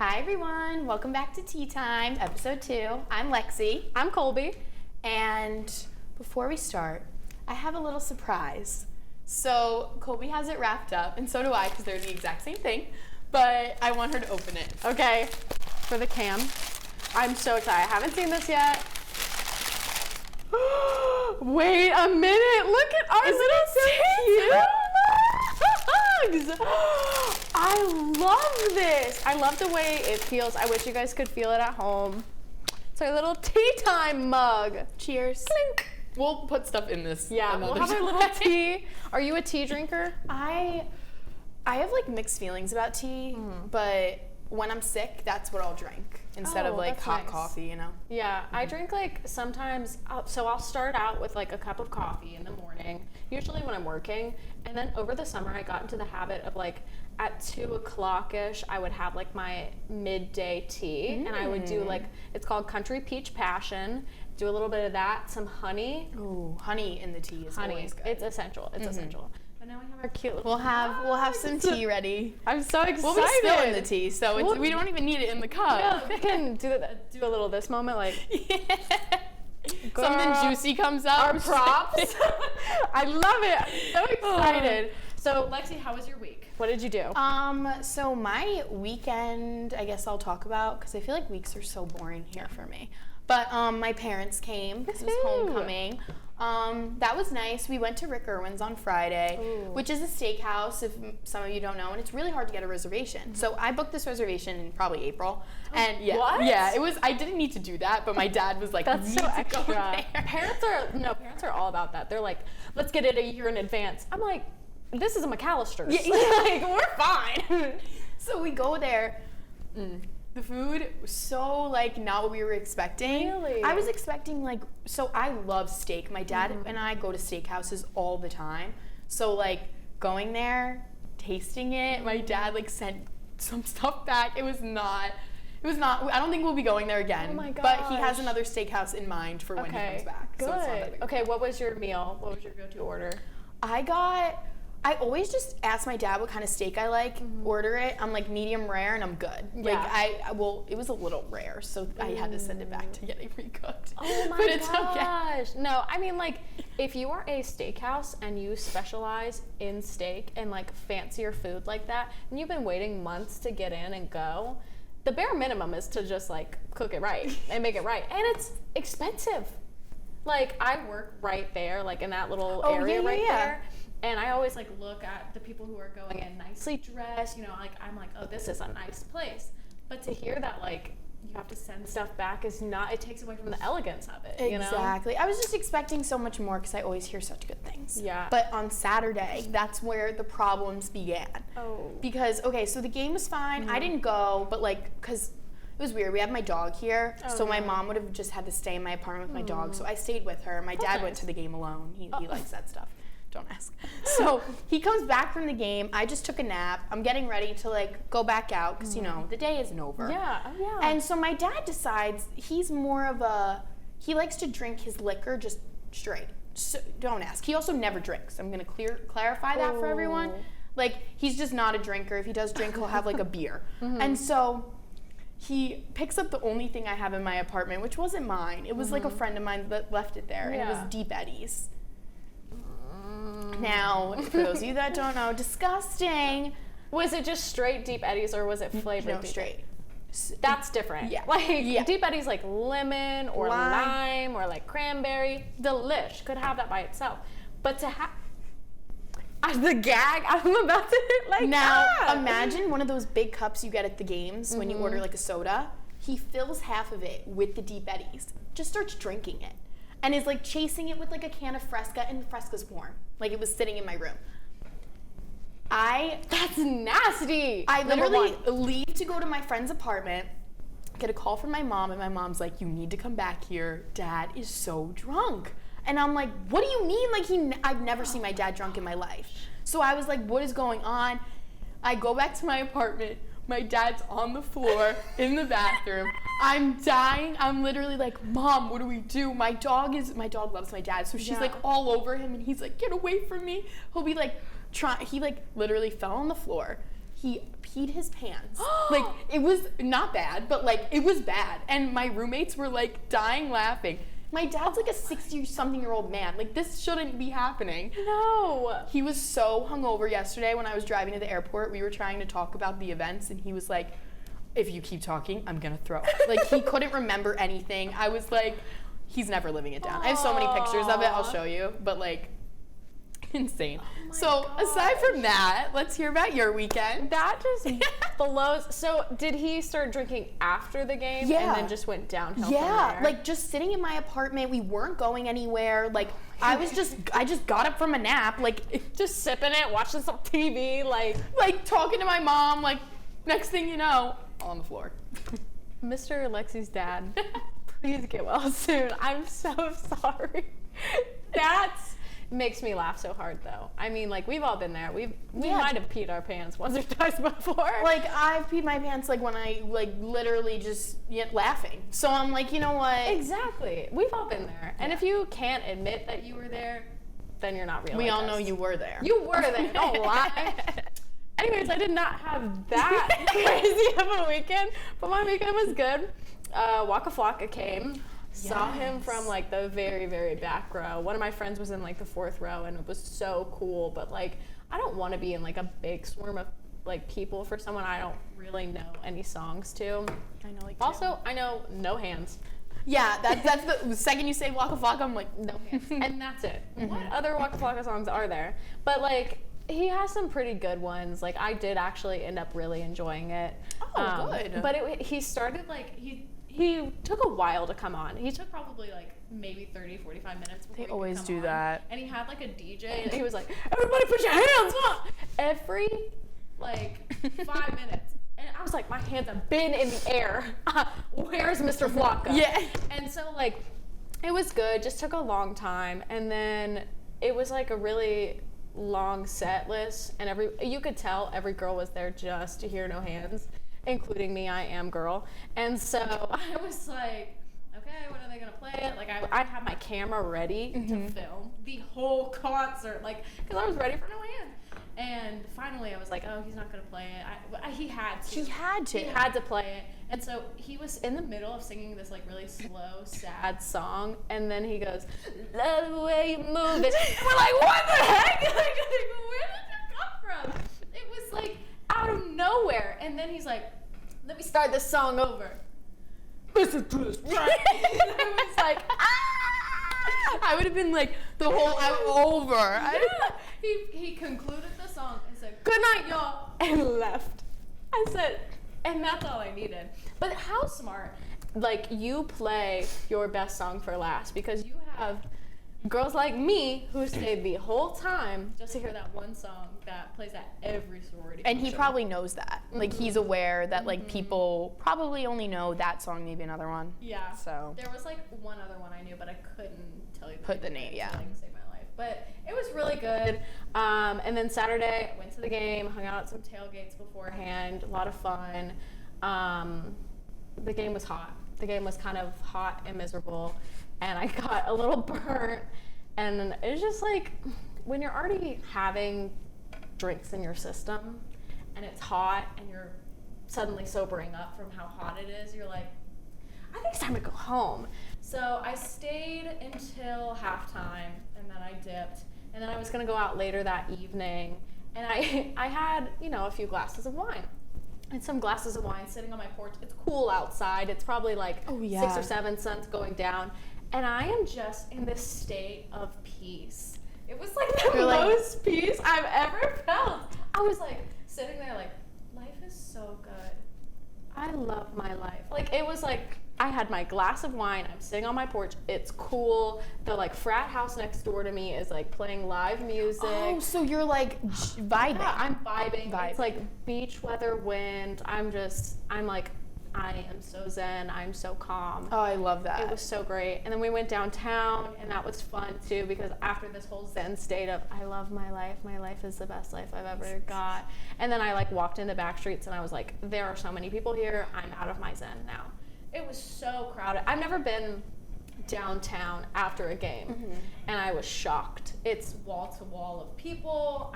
Hi everyone, welcome back to Tea Time, episode 2. I'm Lexi. I'm Colby. And before we start, I have a little surprise. So Colby has it wrapped up, and so do I, because they're the exact same thing, but I want her to open it. Okay, for the cam. I'm so excited. I haven't seen this yet. Wait a minute, look at our little mugs. I love this. I love the way it feels. I wish you guys could feel it at home. It's our little tea time mug. Cheers. Clink. We'll put stuff in this. Yeah, we'll have our little tea. Are you a tea drinker? I have like mixed feelings about tea, but when I'm sick, that's what I'll drink instead of like hot coffee, you know? Yeah, I drink like sometimes, so I'll start out with like a cup of coffee in the morning, usually when I'm working, and then over the summer I got into the habit of like at 2 o'clock-ish, I would have like my midday tea, and I would do like, it's called Country Peach Passion, do a little bit of that, some honey. Ooh, honey in the tea is always good. It's essential, it's essential. But now we have our cute little We'll have some tea ready. I'm so excited. We'll be spilling the tea, so we don't even need it in the cup. Yeah, we can do a little this moment, like something juicy comes up. Our props. I love it. I'm so excited. So Lexi, how was your week? What did you do? So my weekend, I guess I'll talk about, because I feel like weeks are so boring here for me. But my parents came because it was homecoming. That was nice. We went to Rick Irwin's on Friday, which is a steakhouse, if some of you don't know, and it's really hard to get a reservation. So I booked this reservation in probably April. And yeah, it was, I didn't need to do that, but my dad was like, that's so extra. Go there. Parents are all about that. They're like, let's get it a year in advance. I'm like, this is a McAllister's. Yeah. Like, we're fine. So we go there. The food was so like not what we were expecting. Really? I was expecting like, so I love steak. My dad and I go to steakhouses all the time. So like going there, tasting it, my dad like sent some stuff back. It was not, I don't think we'll be going there again. Oh my gosh. But he has another steakhouse in mind for when he comes back. Good. So it's not that big. Okay, what was your meal? What was your go-to order? I always just ask my dad what kind of steak I like, order it. I'm like medium rare and I'm good. Yeah. Like it was a little rare, so I had to send it back to get it recooked. Oh my but it's gosh. Okay. No, I mean like if you are a steakhouse and you specialize in steak and like fancier food like that, and you've been waiting months to get in and go, the bare minimum is to just like cook it right and make it right. And it's expensive. Like I work right there, like in that little area there. And I always like look at the people who are going in nicely dressed, you know, like I'm like, oh, this is a nice place. But to hear that like you have to send stuff back is not, it takes away from the elegance of it, you know? Exactly. I was just expecting so much more because I always hear such good things. Yeah. But on Saturday, that's where the problems began. Oh. Because, okay, so the game was fine. I didn't go, but like, because it was weird. We had my dog here, so my mom would have just had to stay in my apartment with my dog. So I stayed with her. My dad went to the game alone. He likes that stuff. Don't ask. So he comes back from the game. I just took a nap. I'm getting ready to like go back out because you know the day isn't over. Yeah. Oh, yeah. And so my dad decides he's more of he likes to drink his liquor just straight. So, don't ask. He also never drinks. I'm gonna clarify that for everyone. Like he's just not a drinker. If he does drink, he'll have like a beer. And so he picks up the only thing I have in my apartment, which wasn't mine. It was like a friend of mine that left it there, and it was Deep Eddies. Now, for those of you that don't know, disgusting. Was it just straight Deep Eddies or was it flavored? No, straight. That's different. Yeah. Like Deep Eddies like lemon or lime or like cranberry. Delish. Could have that by itself. But to have the gag I'm about to like now imagine one of those big cups you get at the games when you order like a soda. He fills half of it with the Deep Eddies. Just starts drinking it. And is like chasing it with like a can of Fresca, and the Fresca's warm. Like it was sitting in my room. That's nasty. I literally leave to go to my friend's apartment, get a call from my mom, and my mom's like, you need to come back here. Dad is so drunk. And I'm like, what do you mean? Like I've never seen my dad drunk in my life. So I was like, what is going on? I go back to my apartment. My dad's on the floor in the bathroom. I'm dying. I'm literally like, Mom, what do we do? My dog loves my dad, so she's like all over him, and he's like, get away from me. He'll be like, he like literally fell on the floor. he peed his pants. Like, it was not bad, but like, it was bad. And my roommates were like dying laughing. My dad's like a 60-something-year-old man. Like, this shouldn't be happening. No. He was so hungover yesterday when I was driving to the airport. We were trying to talk about the events, and he was like, if you keep talking, I'm gonna throw. Like, he couldn't remember anything. I was like, he's never living it down. I have so many pictures of it. I'll show you. But like, insane. So aside from that, let's hear about your weekend. That just blows. So did he start drinking after the game Yeah. and then just went downhill from Yeah, there? like just sitting in my apartment. We weren't going anywhere. Like, I just got up from a nap. Like, just sipping it, watching some TV, like talking to my mom. Like, next thing you know, on the floor. Mr. Lexi's dad, please get well soon. I'm so sorry. That's makes me laugh so hard though. I mean, like, we've all been there. We might have peed our pants once or twice before. Like, I've peed my pants like when I like literally just laughing. So I'm like, you know what? Exactly. We've all been there. And if you can't admit that you were there, then you're not real. We like all us. know you were there. You were there. Don't lie. Anyways, I did not have that crazy of a weekend, but my weekend was good. Waka Flocka came. Saw him from like the very, very back row. One of my friends was in like the 4th row, and it was so cool. But like, I don't want to be in like a big swarm of like people for someone I don't really know any songs to. I know, like, Also, I know No Hands. Yeah, that's the second you say Waka Flocka, I'm like, No Hands, and that's it. What other Waka Flocka songs are there? But like, he has some pretty good ones. Like, I did actually end up really enjoying it. Oh, good. But he started like he took a while to come on. He took probably like maybe 30, 45 minutes before They he could always come do on. that. And he had like a DJ, and he was like, everybody put your hands up! Every like 5 minutes. And I was like, my hands have been in the air. Where's Mr. Flocka? Yeah. And so like, it was good, just took a long time. And then it was like a really long set list, and you could tell every girl was there just to hear No Hands, including me. I am girl. And so I was like, okay, when are they gonna play it? Like, I had my camera ready to film the whole concert, like, because I was ready for No Hands. And finally I was like, oh, he's not gonna play it. He had to. He had to play it. And so he was in the middle of singing this like really slow, sad song, and then he goes, love the way you move it. And we're like, what the heck? Like, where did that come from? It was like out of nowhere. And then he's like, let me start this song over. Listen to this. And I was like, I would have been like, I'm over. Yeah. He concluded the song and said, good night, y'all, and left. I said, and that's all I needed. But how smart. Like, you play your best song for last, because you have girls like me who stayed the whole time just to hear that one song that plays at every sorority And he function. probably knows that. Like, he's aware that like people probably only know that song, maybe another one. Yeah. So there was like one other one I knew, but I couldn't tell you Put the name, to, yeah. like, save my life. But it was really good. And then Saturday, I went to the game, hung out at some tailgates beforehand, a lot of fun. The game was hot. The game was kind of hot and miserable, and I got a little burnt. And it's just like, when you're already having drinks in your system and it's hot and you're suddenly sobering up from how hot it is, you're like, I think it's time to go home. So I stayed until halftime, and then I dipped, and then I was gonna go out later that evening, and I had, a few glasses of wine. And some glasses of wine sitting on my porch. It's cool outside. It's probably like 6 or 7 suns going down. And I am just in this state of peace. It was like the most peace I've ever felt. I was like sitting there like, life is so good. I love my life. Like, it was like, I had my glass of wine, I'm sitting on my porch, it's cool. The like frat house next door to me is like playing live music. Oh, so you're like vibing. Yeah, I'm vibing. It's like beach weather, wind. I'm like, I am so zen, I'm so calm. Oh, I love that. It was so great. And then we went downtown, and that was fun too, because after this whole zen state of, I love my life is the best life I've ever got. And then I like walked in the back streets, and I was like, there are so many people here, I'm out of my zen now. It was so crowded. I've never been downtown after a game, and I was shocked. It's wall to wall of people.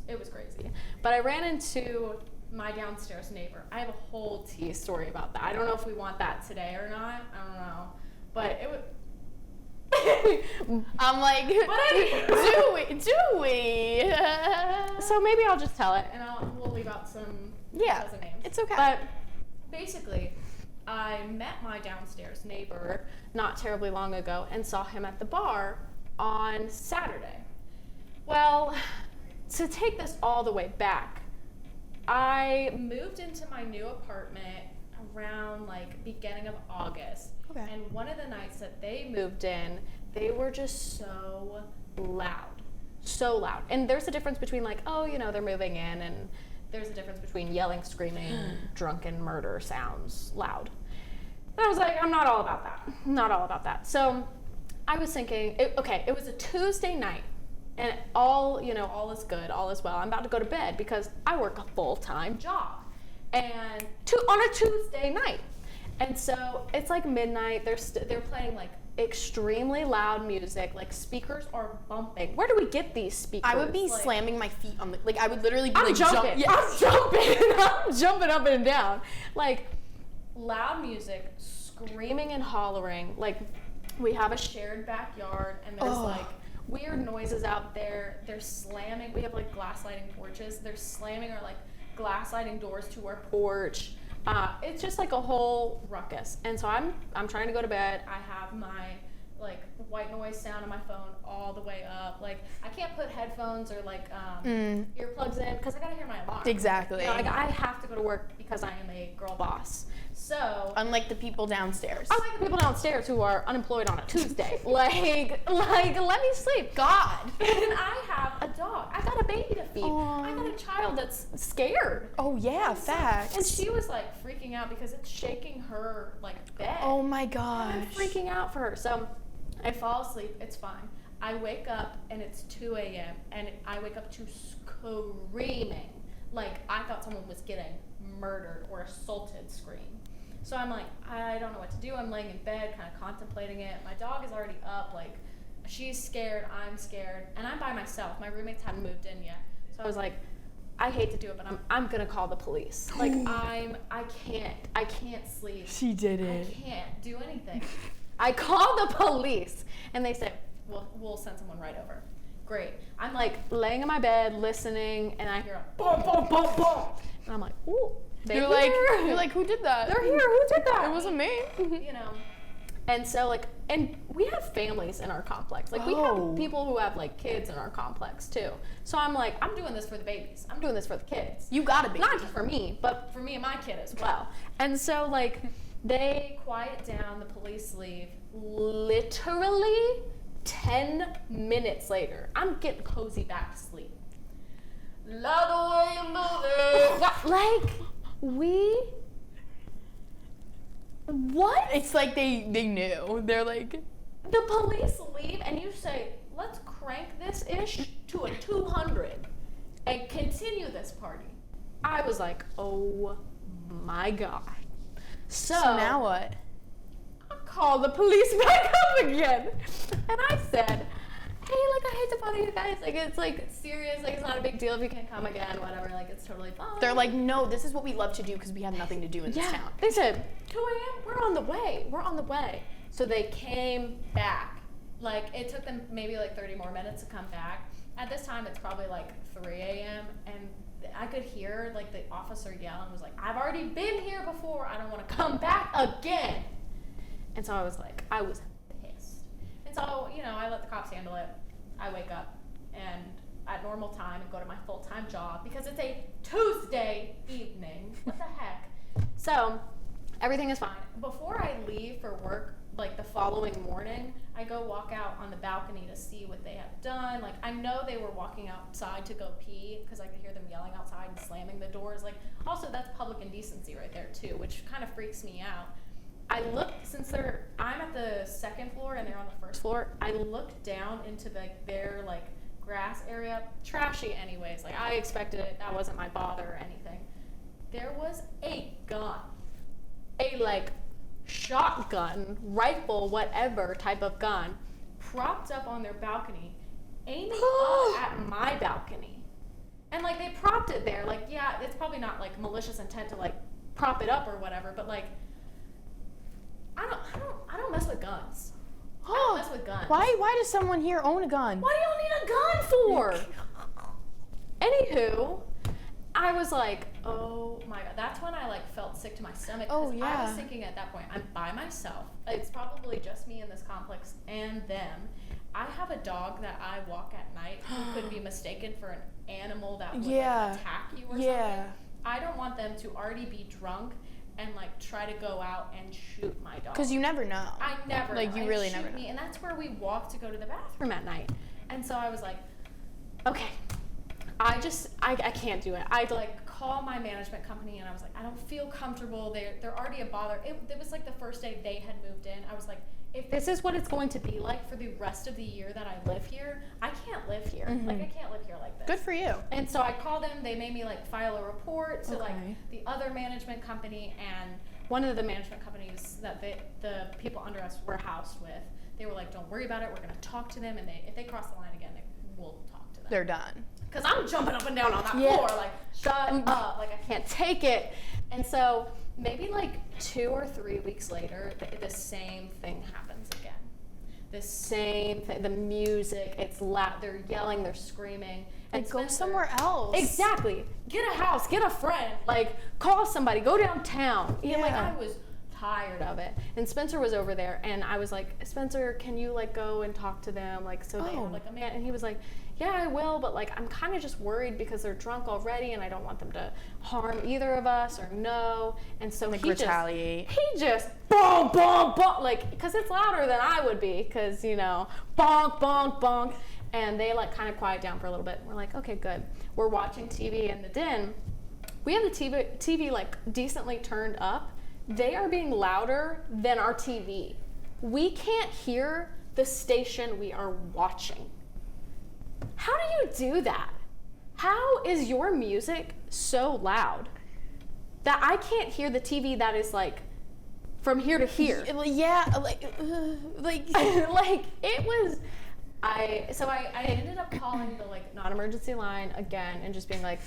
It was crazy. But I ran into my downstairs neighbor. I have a whole tea story about that. I don't know if we want that today or not. I don't know. But it would. I'm like, do we? So maybe I'll just tell it, and we'll leave out some dozen names. It's okay. But basically, I met my downstairs neighbor not terribly long ago and saw him at the bar on Saturday. Well, to take this all the way back, I moved into my new apartment around like beginning of August. Okay. And one of the nights that they moved in, they were just so loud. So loud. And there's a difference between like, oh, you know, they're moving in, and there's a difference between yelling, screaming, drunken murder sounds loud. And I was like, I'm not all about that. Not all about that. So I was thinking, it was a Tuesday night, and all is good, all is well. I'm about to go to bed because I work a full-time job, and on a Tuesday night. And so it's like midnight. They're playing like extremely loud music. Like speakers are bumping. Where do we get these speakers? I would be like, slamming my feet on I would literally be I'm like jumping. Yes. I'm jumping. I'm jumping up and down. Like loud music, screaming and hollering. Like we have a shared backyard, and there's like weird noises out there. They're slamming. We have like glass lighting porches. They're slamming our like glass lighting doors to our porch. It's just like a whole ruckus. And so I'm trying to go to bed. I have my like white noise sound on my phone all the way up. Like I can't put headphones or like earplugs in because I gotta hear my alarm. Exactly. You know, like I have to go to work because I am a girl boss. So unlike the people downstairs. unlike the people downstairs who are unemployed on a Tuesday, like let me sleep. God. And I have a dog. I got a baby to feed. Aww. I got a child that's scared. Oh yeah, facts. And she was like freaking out because it's shaking her like bed. Oh my gosh. I'm freaking out for her. So I fall asleep. It's fine. I wake up and it's 2 a.m. and I wake up to screaming. Like I thought someone was getting murdered or assaulted scream. So I'm like, I don't know what to do. I'm laying in bed kind of contemplating it. My dog is already up. Like she's scared. I'm scared. And I'm by myself. My roommates hadn't moved in yet. So I was like, I hate to do it, but I'm gonna call the police. Like I can't sleep. She did it. I can't do anything. I call the police, and they say, we'll send someone right over. Great. I'm like laying in my bed listening, and I hear a boom, boom, boom, boom, and I'm like, ooh. You're like, who did that? They're here. Who did that? It wasn't me. You know. And so like, and we have families in our complex. Like we have people who have like kids in our complex too. So I'm like, I'm doing this for the babies. I'm doing this for the kids. You gotta be. Not just for me, but for me and my kid as well. And so like, they quiet down, the police leave. Literally 10 minutes later, I'm getting cozy back to sleep. Love the way you move it. Like, what? It's like they knew. They're like, The police leave and you say, let's crank this ish to a 200 and continue this party. I was like, oh my God. So now what? I called the police back up again. And I said, hey, like, I hate to bother you guys. Like, it's, like, serious. Like, it's not a big deal if you can't come again, whatever. Like, it's totally fine. They're like, no, this is what we love to do because we have nothing to do in this town. They said, 2 a.m., we're on the way. We're on the way. So they came back. Like, it took them maybe, like, 30 more minutes to come back. At this time, it's probably, like, 3 a.m., and I could hear, like, the officer yelling, was like, I've already been here before. I don't want to come back again. And so I was like, I was pissed. And so, you know, I let the cops handle it. I wake up and at normal time and go to my full-time job because it's a Tuesday evening. What the heck? So everything is fine. Before I leave for work, like the following morning, I go walk out on the balcony to see what they have done. Like, I know they were walking outside to go pee because I could hear them yelling outside and slamming the doors. Like, also that's public indecency right there too, which kind of freaks me out. I looked, since I'm at the second floor and they're on the first floor, I looked down into their like grass area, trashy anyways. Like, I expected it, that wasn't my bother or anything. There was a gun, a like shotgun, rifle, whatever type of gun, propped up on their balcony, aiming up at my balcony. And like they propped it there. Like, yeah, it's probably not like malicious intent to like prop it up or whatever, but like I don't mess with guns. I don't mess with guns. Why does someone here own a gun? What do you need a gun for? Anywho, I was like, oh my god. That's when I like felt sick to my stomach. Oh, I yeah. was thinking at that point, I'm by myself. It's probably just me in this complex and them. I have a dog that I walk at night who could be mistaken for an animal that would like, attack you or something. I don't want them to already be drunk and like try to go out and shoot my dog. Because you never know. I never like know. you really Shoot never know. me, and that's where we walk to go to the bathroom at night. And so I was like, okay, I can't do it. I'd like call my management company and I was like, I don't feel comfortable. They're already a bother. It was like the first day they had moved in. I was like, if this is what it's going to be like for the rest of the year that I live here, I can't live here. Like I can't live here like this. Good for you. And so I called them. They made me like file a report to like the other management company, and one of the management companies that the people under us were housed with, they were like, don't worry about it. We're going to talk to them, and if they cross the line again, we'll talk to them. They're done. Because I'm jumping up and down on that floor, like, shut up, like, I can't take it. And so maybe like 2 or 3 weeks later, the same thing happens again. The same thing, the music, it's loud, they're yelling, they're screaming. And go somewhere else. Exactly. Get a house, get a friend, like, call somebody, go downtown. Yeah. Like, I was tired of it. And Spencer was over there, and I was like, Spencer, can you like go and talk to them, like, so they have like a man? And he was like, yeah, I will, but like I'm kind of just worried because they're drunk already, and I don't want them to harm either of us or no. And so like he retaliate. He just bonk, bonk, bonk, like, because it's louder than I would be, because you know, bonk, bonk, bonk. And they like kind of quiet down for a little bit. We're like, okay, good. We're watching TV in the den. We have the TV like decently turned up. They are being louder than our TV. We can't hear the station we are watching. How do you do that? How is your music so loud that I can't hear the TV that is like from here to here? Yeah, like like it was. I ended up calling the like non-emergency line again and just being like,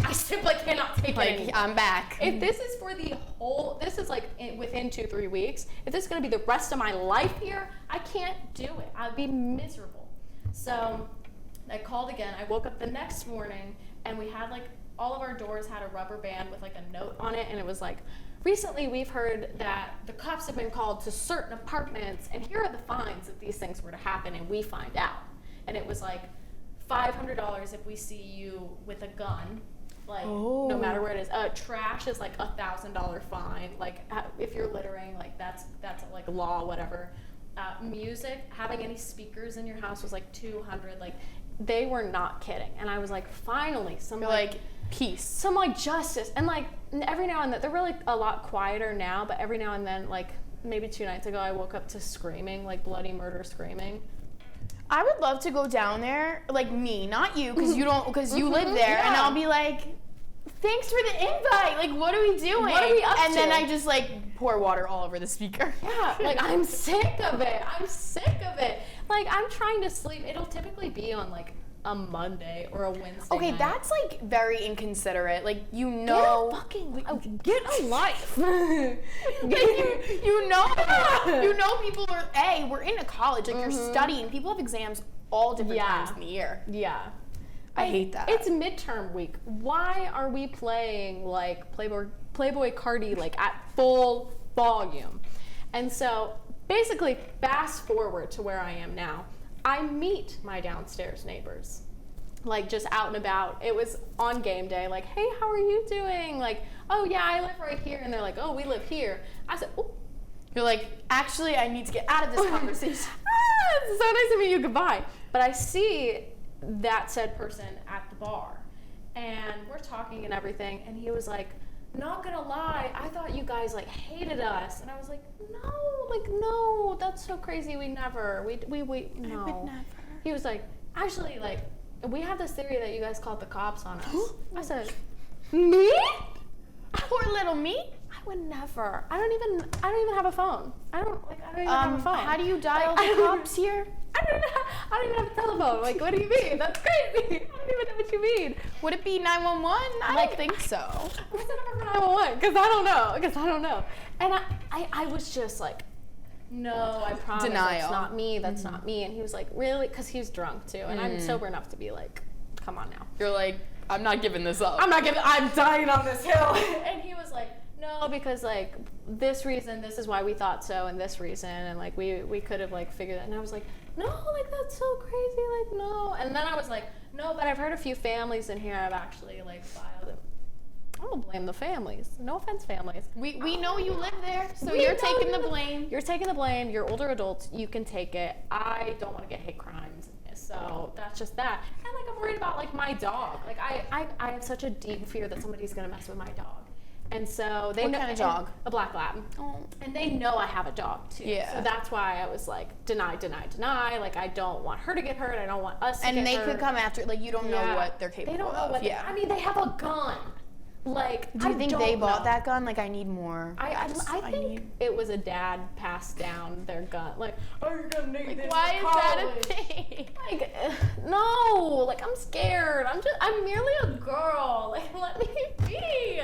I simply cannot take it anymore. I'm back. If this is for this is like within 2-3 weeks, if this is going to be the rest of my life here, I can't do it. I'd be miserable. So I called again. I woke up the next morning and we had like all of our doors had a rubber band with like a note on it, and it was like, recently we've heard that the cops have been called to certain apartments, and here are the fines if these things were to happen and we find out. And it was like $500 if we see you with a gun, like no matter where it is. Trash is like $1,000 fine. Like if you're littering, like that's like law, whatever. Music, having any speakers in your house was like $200. Like they were not kidding. And I was like, finally, some like peace, some like justice. And like every now and then, they're really a lot quieter now, but every now and then, like maybe 2 nights ago, I woke up to screaming, like bloody murder screaming. I would love to go down there, like me, not you, because you don't, because you live there, and I'll be like, thanks for the invite. Like, what are we doing? What are we up to? And then I just like pour water all over the speaker. Yeah, like I'm sick of it. I'm sick of it. Like I'm trying to sleep. It'll typically be on like a Monday or a Wednesday. Okay, night. that's like very inconsiderate. Like you know, get a life. Like you know people are we're in a college. Like you're studying. People have exams all different times in the year. Yeah. I hate that. It's midterm week. Why are we playing like Playboy Cardi like at full volume? And so basically fast forward to where I am now. I meet my downstairs neighbors, like just out and about. It was on game day, like, hey, how are you doing? Like, oh yeah, I live right here. And they're like, oh, we live here. I said, oh. You're like, actually, I need to get out of this conversation. It's so nice to meet you, goodbye. But I see that said person at the bar, and we're talking and everything, and he was like, not gonna lie, I thought you guys like hated us. And I was like, no, that's so crazy. We never, no. I would never. He was like, actually, like, we have this theory that you guys called the cops on us. I said, me? Poor little me. I would never. I don't even have a phone. I don't even have a phone. How do you dial the cops here? I don't even have a telephone. Like, what do you mean? That's crazy. I don't even know what you mean. Would it be 911? I don't think so. What's the number for 911? Because I don't know. And I was just like, no, I promise. Denial. That's not me. That's not me. And he was like, really? Because he was drunk too. And I'm sober enough to be like, come on now. You're like, I'm not giving this up. I'm dying on this hill. And he was like, no, because like this reason, this is why we thought so, and this reason, and like we could have like figured it. And I was like, no, like that's so crazy, like no. And then I was like, no, but I've heard a few families in here have actually like filed it. I don't blame the families. No offense, families. We know you live there, so you're taking the blame. You're taking the blame. You're older adults. You can take it. I don't want to get hate crimes. So that's just that. And like I'm worried about like my dog. Like I have such a deep fear that somebody's gonna mess with my dog. And so they What know kind of dog? A black lab. Oh. And they know I have a dog too. Yeah. So that's why I was like, deny. Like I don't want her to get hurt. I don't want us to And get they hurt. could come after, like you don't know Yeah. what they're capable They don't know of. what Yeah. I mean, they have a gun. Like, Do you think don't they bought know. that gun? Like I need more. I think it was a dad passed down their gun. Like, oh, you're gonna need Like this why for is that a college. thing? Like, no, like I'm scared. I'm merely a girl. Like, let me be.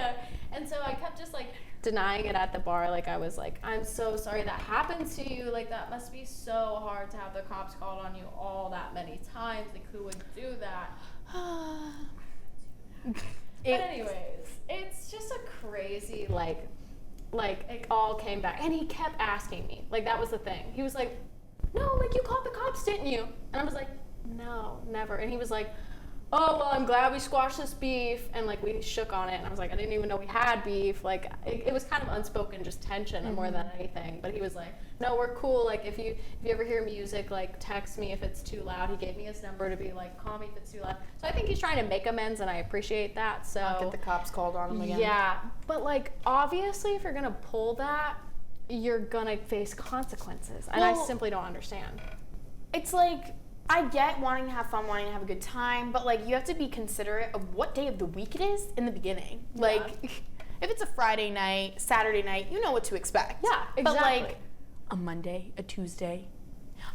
And so I kept just like denying it at the bar. Like I was like, I'm so sorry that happened to you. Like that must be so hard to have the cops called on you all that many times. Like who would do that? But anyways, it's just a crazy like it all came back, and he kept asking me. Like that was the thing. He was like, "No, like you called the cops, didn't you?" And I was like, "No, never." And he was like, "Oh well, I'm glad we squashed this beef," and like we shook on it, and I was like, "I didn't even know we had beef." Like it was kind of unspoken, just tension more than anything. But he was like, "No, we're cool. Like if you ever hear music, like text me if it's too loud." He gave me his number to be like, "Call me if it's too loud." So I think he's trying to make amends, and I appreciate that. So Not get the cops called on him again. yeah, but like obviously, if you're gonna pull that, you're gonna face consequences, and I Well, simply don't understand. It's like I get wanting to have fun, wanting to have a good time, but like you have to be considerate of what day of the week it is in the beginning. Like if it's a Friday night, Saturday night, you know what to expect. Yeah, exactly. But like a Monday, a Tuesday,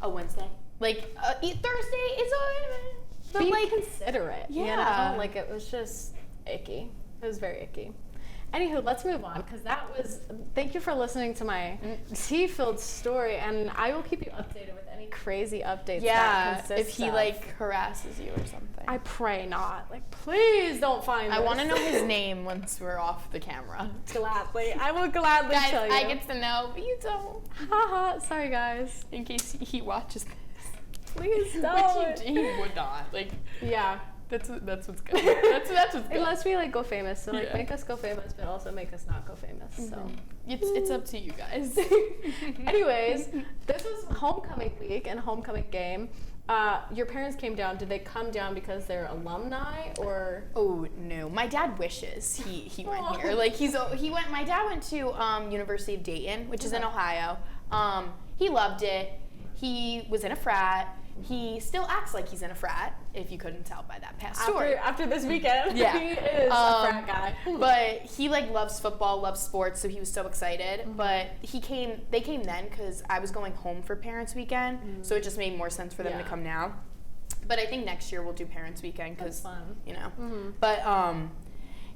a Wednesday, like Thursday is a Be like considerate. Yeah. You know? Like it was just icky. It was very icky. Anywho, let's move on because that was. Thank you for listening to my tea-filled story, and I will keep you updated with any crazy updates. yeah. that consist If he of. like harasses you or something. I pray not. Like, please don't find. I this. want to know his name once we're off the camera. Gladly, I will gladly Guys, tell you. I get to know, but you don't. Haha. Sorry, guys. In case he watches this. Please don't. Which he would not. Like, Yeah. that's what's good. That's what's good. Unless we like go famous, so like Yeah. make us go famous, but also make us not go famous. So. It's up to you guys. Anyways, this was homecoming week and homecoming game. Your parents came down. Did they come down because they're alumni or? Oh no, my dad wishes he went here. Like he went. My dad went to University of Dayton, which is in Ohio. He loved it. He was in a frat. He still acts like he's in a frat, if you couldn't tell by that past story. After this weekend, Yeah. he is a frat guy. But he like loves football, loves sports, so he was so excited. But they came then because I was going home for Parents Weekend, so it just made more sense for them to Yeah. come now. But I think next year we'll do Parents Weekend because That's fun. you know. But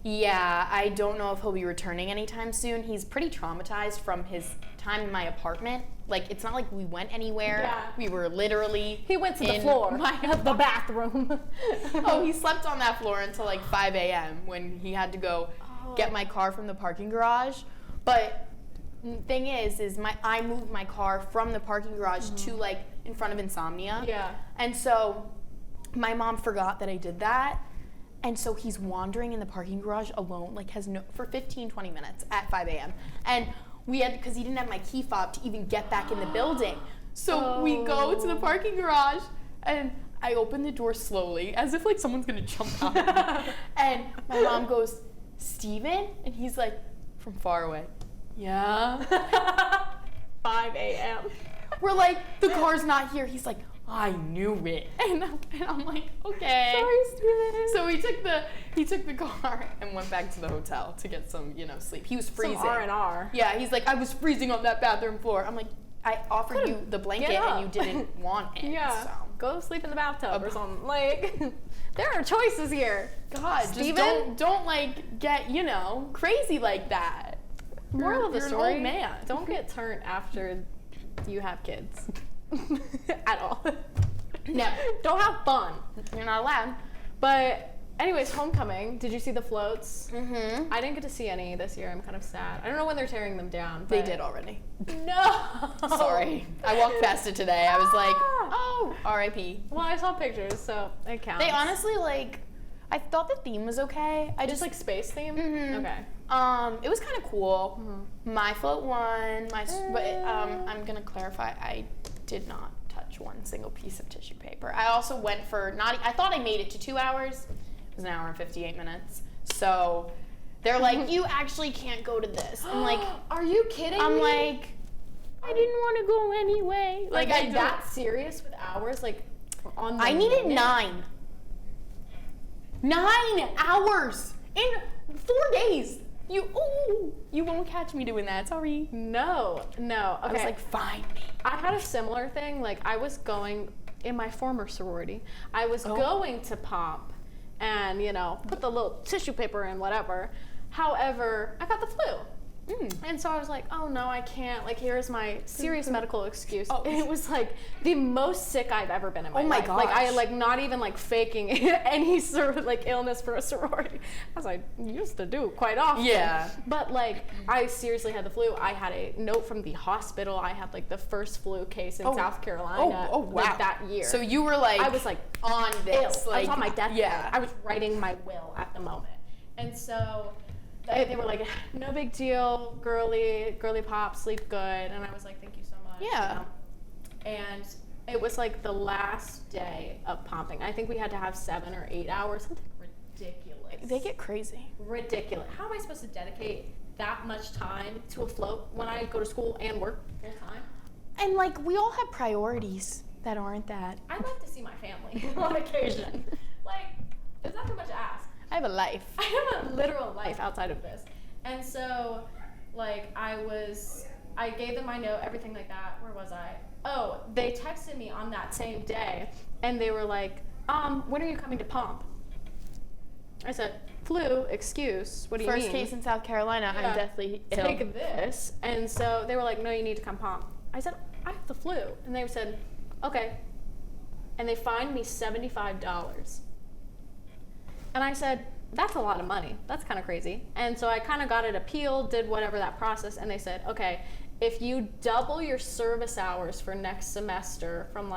yeah, I don't know if he'll be returning anytime soon. He's pretty traumatized from his time in my apartment. Like it's not like we went anywhere. Yeah. We were literally He went to the in floor my of the bathroom. Oh, he slept on that floor until like 5 a.m. when he had to go get my car from the parking garage. But thing is I moved my car from the parking garage to like in front of Insomnia. Yeah. And so my mom forgot that I did that. And so he's wandering in the parking garage alone, like for 15, 20 minutes at 5 a.m. And we had, because he didn't have my key fob to even get back in the building. So we go to the parking garage and I open the door slowly as if like someone's gonna jump out. And my mom goes, "Steven?" And he's like, from far away, "Yeah." 5 a.m. We're like, "The car's not here." He's like, "I knew it." And I'm like, "Okay." Sorry, Steven. So he took the car and went back to the hotel to get some, sleep. He was freezing. Some R&R. Yeah, he's like, "I was freezing on that bathroom floor." I'm like, I offered you the blanket and you didn't want it. Yeah. So. Go sleep in the bathtub or something. Like, there are choices here. God, Steven? just don't like get, crazy like that. Moral of the you're story, an old man. Don't get turned after you have kids. At all. No. Don't have fun. You're not allowed. But anyways, homecoming. Did you see the floats? Mm-hmm. I didn't get to see any this year. I'm kind of sad. I don't know when they're tearing them down. They But did already. No. Sorry. I walked past it today. I was like, oh, R.I.P. Well, I saw pictures, so it counts. They honestly, I thought the theme was okay. I just like space theme? Mhm. Okay. It was kind of cool. Mm-hmm. My float won. But I'm gonna clarify. I did not touch one single piece of tissue paper. I also went for I thought I made it to 2 hours. It was an hour and 58 minutes. So they're like, you actually can't go to this. I'm like, are you kidding I'm me? like, I didn't want to go anyway. Like I that serious with hours? Like on the I needed minute? 9. 9 hours in 4 days. You won't catch me doing that. Sorry. No. Okay. I was like, find me. I had a similar thing. Like I was going in my former sorority. I was going to pop and, put the little tissue paper in, whatever. However, I got the flu. And so I was like, oh no, I can't. Like, here's my serious medical excuse. Oh. And it was like the most sick I've ever been in my life. gosh. Like, I not even faking any sort of illness for a sorority, as I used to do quite often. Yeah. But I seriously had the flu. I had a note from the hospital. I had the first flu case in South Carolina. Oh, wow. That year. So you were I was on this. ill. I was on my deathbed. Yeah. I was writing my will at the moment. And so they were like, no big deal, girly pop, sleep good. And I was like, thank you so much. Yeah. And it was the last day of pumping. I think we had to have 7 or 8 hours, something ridiculous. They get crazy. Ridiculous. How am I supposed to dedicate that much time to a float when I go to school and work full time? And we all have priorities that aren't that. I like to see my family on occasion. Is that too much to ask? I have a life. I have a literal life outside of this. And so, I gave them my note, everything like that. Where was I? Oh, they texted me on that same day, and they were like, when are you coming to pump? I said, flu, excuse, what do you mean? First case in South Carolina, Yeah. I'm deathly ill. Take this. And so they were like, no, you need to come pump. I said, I have the flu. And they said, okay. And they fined me $75. And I said, that's a lot of money. That's kind of crazy. And so I kind of got it appealed, did whatever that process, and they said, okay, if you double your service hours for next semester from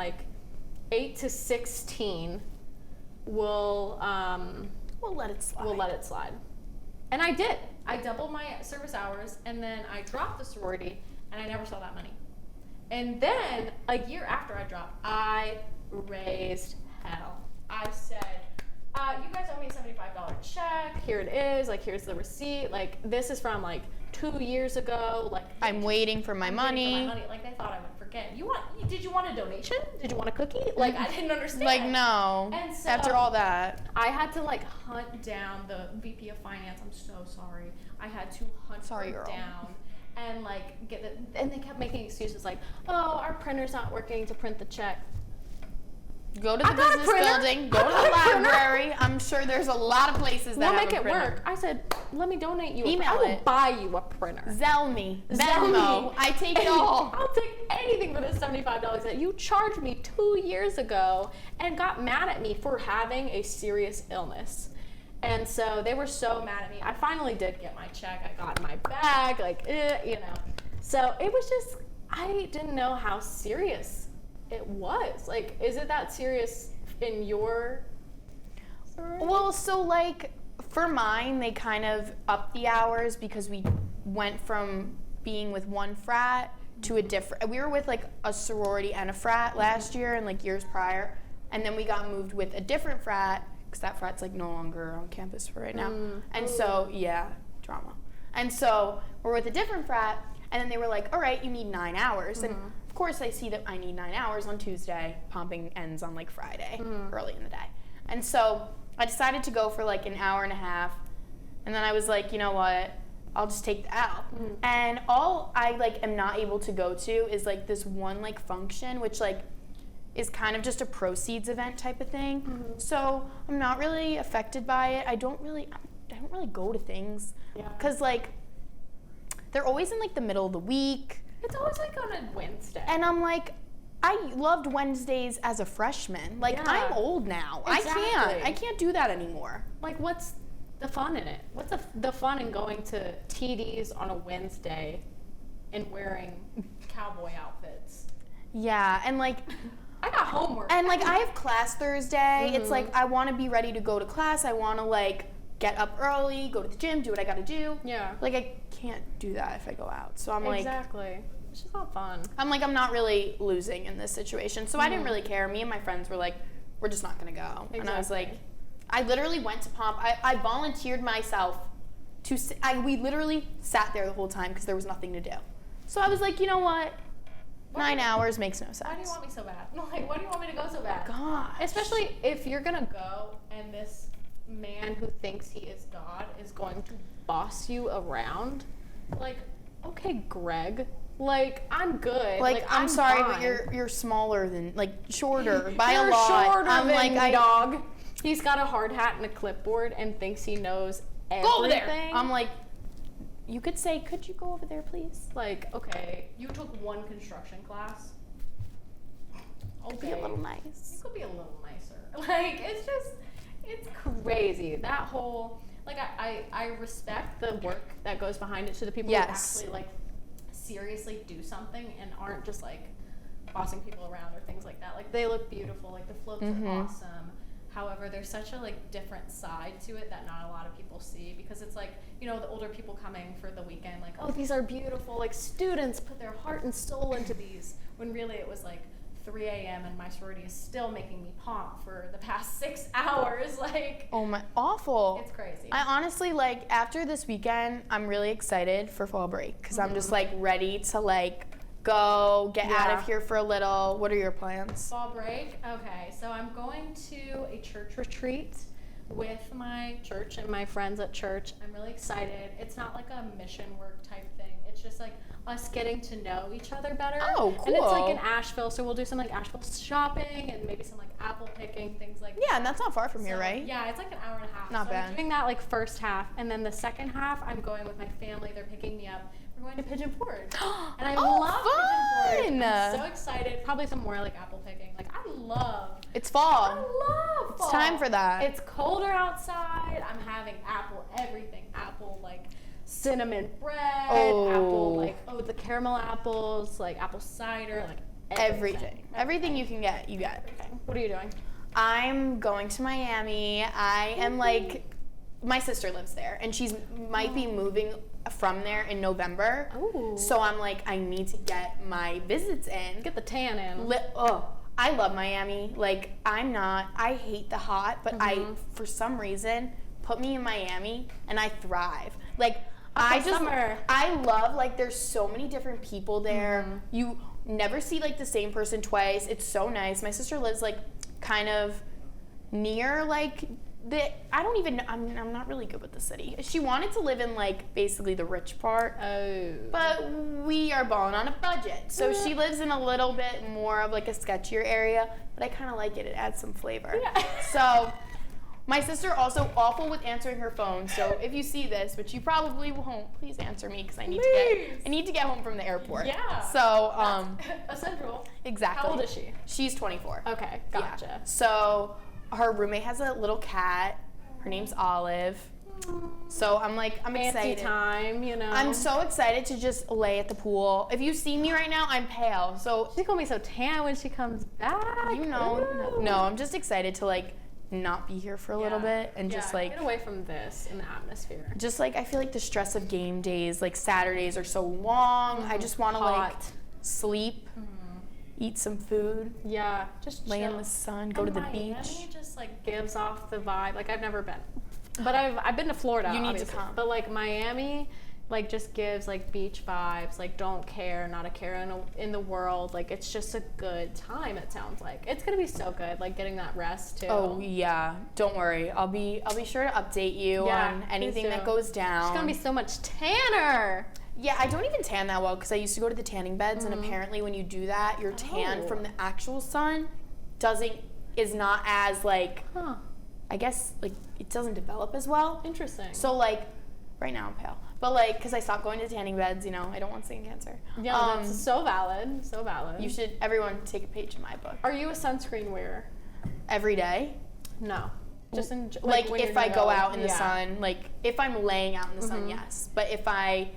8 to 16, we'll let it slide. We'll let it slide. And I did. I doubled my service hours, and then I dropped the sorority, and I never saw that money. And then a year after I dropped, I raised hell. I said, you guys owe me a $75 check. Here it is. Here's the receipt. This is from 2 years ago. I'm waiting for my money. They thought I would forget. Did you want a donation? Did you want a cookie? I didn't understand. No. And so after all that, I had to hunt down the VP of finance. I'm so sorry. I had to hunt her down and get it. And they kept making excuses oh, our printer's not working to print the check. go to the business building, go to the library. I'm sure there's a lot of places that We'll have make a it printer. work. I said, let me donate you. Email I will it. buy you a printer. Zelle me. Zelle Venmo. me. I take it all. I'll take anything for this $75 that you charged me 2 years ago and got mad at me for having a serious illness. And so they were so mad at me. I finally did get my check. I got my bag, So it was just, I didn't know how serious it was. Is it that serious in your sorority? Well, so for mine, they kind of upped the hours because we went from being with one frat to a different. We were with a sorority and a frat last year and years prior, and then we got moved with a different frat because that frat's no longer on campus for right now. And so drama. And so we're with a different frat, and then they were like, all right, you need 9 hours. And of course I see that I need 9 hours on Tuesday. Pumping ends on Friday, early in the day. And so I decided to go for an hour and a half. And then I was like, you know what? I'll just take the L. And all I like am not able to go to is like this one like function, which like is kind of just a proceeds event type of thing. So I'm not really affected by it. I don't really go to things because like they're always in like the middle of the week. It's always like on a Wednesday. And I'm like, I loved Wednesdays as a freshman. Like I'm old now. Exactly. I can't do that anymore. Like what's the fun in it? What's the fun in going to TDs on a Wednesday and wearing cowboy outfits? Yeah, and like I got homework. And like I have class Thursday. It's like I want to be ready to go to class. I want to like get up early, go to the gym, do what I got to do. Yeah. Like I can't do that if I go out. So I'm like exactly. It's just not fun. I'm like I'm not really losing in this situation. So I didn't really care. Me and my friends were like we're just not going to go. Exactly. And I was like I literally went to Pomp. I volunteered myself to we literally sat there the whole time because there was nothing to do. So I was like, you know what? 9 hours makes no sense. Why do you want me so bad? Like, why do you want me to go so bad? God. Especially if you're gonna go and this man who thinks he is God is going to boss you around. Like, okay, Greg. Like, I'm good. Like I'm sorry, fine. but you're smaller than like shorter by You're a lot. Shorter I'm than like dog. He's got a hard hat and a clipboard and thinks he knows everything. Go over there. I'm like, you could say, could you go over there, please? Like, okay, you took one construction class. Okay. Be a little nice. You could be a little nicer. Like, it's crazy. That whole, like, I respect the work that goes behind it to the people who actually, like, seriously do something and aren't just, like, bossing people around or things like that. Like, they look beautiful. Like, the floats are awesome. However, there's such a like different side to it that not a lot of people see because it's like, you know, the older people coming for the weekend, like, oh, these are beautiful. Like students put their heart and soul into these when really it was like 3 a.m. and my sorority is still making me pomp for the past 6 hours. Like, oh my, awful. It's crazy. I honestly like after this weekend, I'm really excited for fall break because I'm just like ready to like go get out of here for a little. What are your plans? Fall break? Okay, so I'm going to a church retreat with my church and my friends at church. I'm really excited. It's not like a mission work type thing. It's just like us getting to know each other better. Oh, cool. And it's like in Asheville, so we'll do some like Asheville shopping and maybe some like apple picking, things like that. Yeah, and that's not far from here, right? Yeah, it's like an hour and a half. Not bad. I'm doing that like first half, and then the second half, I'm going with my family. They're picking me up. We're going to Pigeon Forge. And I love Pigeon Forge. I'm so excited. Probably some more like apple picking. Like It's fall. I love fall. It's time for that. It's colder outside. I'm having apple everything. Apple like cinnamon bread. Apple like the caramel apples, like apple cider, like everything. Everything you can get, you get. Everything. What are you doing? I'm going to Miami. I am like, my sister lives there and she's might be moving from there in November. Ooh. So I'm like, I need to get my visits in. Get the tan in. I love Miami. Like, I hate the hot, but for some reason, put me in Miami and I thrive. Like, I love, like, there's so many different people there. You never see, like, the same person twice. It's so nice. My sister lives, like, kind of near, like, I don't even know. I'm not really good with the city. She wanted to live in, like, basically the rich part. Oh. But we are balling on a budget. So she lives in a little bit more of, like, a sketchier area. But I kind of like it. It adds some flavor. Yeah. So my sister also awful with answering her phone. So if you see this, which you probably won't, please answer me because I need to get home from the airport. Yeah. So essential. Exactly. How old is she? She's 24. Okay, gotcha. Yeah. So her roommate has a little cat. Her name's Olive. So I'm Fancy excited. Time, you know. I'm so excited to just lay at the pool. If you see me right now, I'm pale. So she's gonna be so tan when she comes back. You know. No, I'm just excited to like not be here for a little bit and just like get away from this in the atmosphere. Just like I feel like the stress of game days, like Saturdays are so long. I just want to like sleep. Eat some food. Yeah, just lay chill. in the sun, go to the beach. Miami just like gives off the vibe. Like I've never been, but I've been to Florida. You need obviously, to come. But like Miami, like just gives like beach vibes, like don't care, not a care in the world. Like it's just a good time, it sounds like. It's gonna be so good, like getting that rest too. Oh yeah, don't worry. I'll be sure to update you on anything that goes down. It's gonna be so much tanner. Yeah, I don't even tan that well because I used to go to the tanning beds, and apparently when you do that, your tan from the actual sun is not as like, I guess like it doesn't develop as well. Interesting. So like, right now I'm pale, but like because I stopped going to tanning beds, you know, I don't want skin cancer. Yeah, that's so valid. So valid. You should everyone take a page in my book. Are you a sunscreen wearer? Every day? No. Just in like if I go out in the sun, like if I'm laying out in the sun, yes. But if I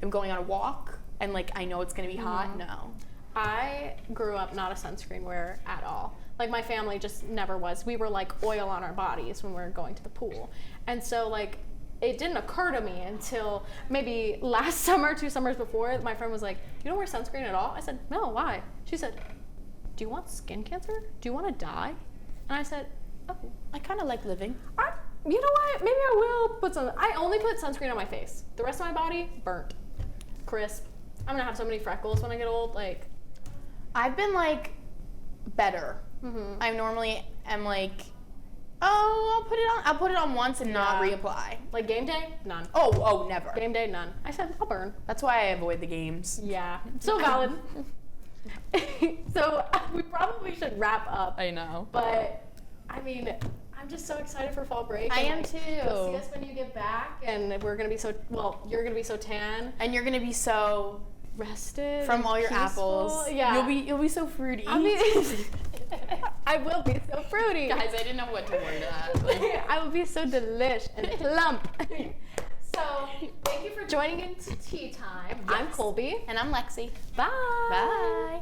am going on a walk and like I know it's gonna be hot, no. I grew up not a sunscreen wearer at all. Like my family just never was. We were like oil on our bodies when we were going to the pool. And so like it didn't occur to me until maybe last summer, 2 summers before, my friend was like, "You don't wear sunscreen at all?" I said, "No, why?" She said, "Do you want skin cancer? Do you want to die?" And I said, "Oh, I kind of like living." You know what? Maybe I will put some. I only put sunscreen on my face. The rest of my body, burnt, crisp. I'm gonna have so many freckles when I get old. Like, I've been like better. I normally am like, oh, I'll put it on once and not reapply. Like game day, none. Oh, never. Game day, none. I said I'll burn. That's why I avoid the games. Yeah, so valid. So we probably should wrap up. I know. But I mean, I'm just so excited for fall break. I and, am like, too. You'll see us when you get back, and we're gonna be so you're gonna be so tan And you're gonna be so rested from all your peaceful. apples. Yeah, You'll be so fruity. I mean, I will be so fruity. Guys, I didn't know what to word that. Like, I will be so delish and plump. So, thank you for joining into Tea Time. I'm Colby. and I'm Lexi. Bye. Bye.